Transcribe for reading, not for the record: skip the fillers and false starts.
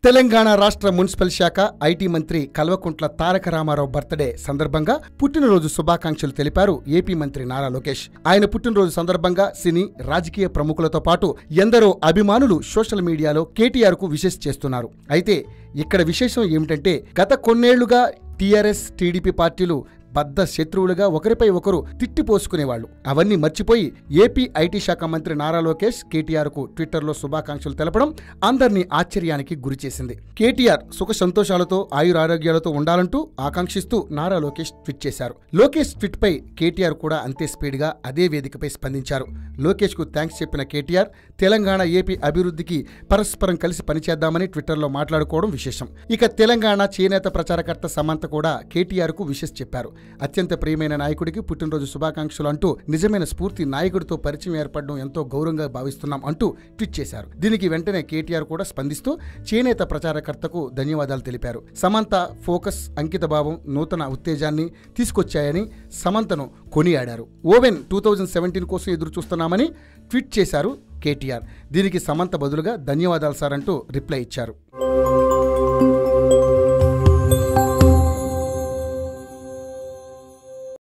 తెలంగాణ రాష్ట్ర మున్సిపల్ శాఖ ఐటీ మంత్రి కల్వకుంట్ల తారక రామారావు బర్త్డే సందర్భంగా పుట్టినరోజు శుభాకాంక్షలు తెలిపారు ఏపీ మంత్రి నారా లోకేష్. ఆయన పుట్టినరోజు సందర్భంగా సినీ, రాజకీయ ప్రముఖులతో పాటు ఎందరో అభిమానులు సోషల్ మీడియాలో కేటీఆర్ కు విషెస్ చేస్తున్నారు. అయితే ఇక్కడ విశేషం ఏమిటంటే, గత కొన్నేళ్లుగా టీఆర్ఎస్, టీడీపీ పార్టీలు బద్ద శత్రువులుగా ఒకరిపై ఒకరు తిట్టిపోసుకునేవాళ్లు. అవన్నీ మర్చిపోయి ఏపీ ఐటీ శాఖ మంత్రి నారా లోకేష్ కేటీఆర్ కు ట్విట్టర్లో శుభాకాంక్షలు తెలపడం అందరినీ ఆశ్చర్యానికి గురిచేసింది. కేటీఆర్ సుఖ సంతోషాలతో ఆయురారోగ్యాలతో ఉండాలంటూ ఆకాంక్షిస్తూ నారా లోకేష్ ట్వీట్ చేశారు. లోకేష్ ట్వీట్ పై కేటీఆర్ కూడా అంతే స్పీడ్ గా అదే వేదికపై స్పందించారు. లోకేష్ కు థ్యాంక్స్ చెప్పిన కేటీఆర్, తెలంగాణ, ఏపీ అభివృద్ధికి పరస్పరం కలిసి పనిచేద్దామని ట్విట్టర్లో మాట్లాడుకోవడం విశేషం. ఇక తెలంగాణ చేనేత ప్రచారకర్త సమంత కూడా కేటీఆర్ కు విషెస్ చెప్పారు. అత్యంత ప్రియమైన నాయకుడికి పుట్టినరోజు శుభాకాంక్షలు అంటూ, నిజమైన స్ఫూర్తి నాయకుడితో పరిచయం ఏర్పడడం ఎంతో గౌరవంగా భావిస్తున్నాం అంటూ ట్వీట్ చేశారు. దీనికి వెంటనే కేటీఆర్ కూడా స్పందిస్తూ చేనేత ప్రచారకర్తకు ధన్యవాదాలు తెలిపారు. సమంత ఫోకస్, అంకితభావం నూతన ఉత్తేజాన్ని తీసుకొచ్చాయని సమంతను కొనియాడారు. ఓవెన్ 2017 కోసం ఎదురు చూస్తున్నామని ట్వీట్ చేశారు కేటీఆర్. దీనికి సమంత బదులుగా ధన్యవాదాలు సార్ అంటూ రిప్లై ఇచ్చారు.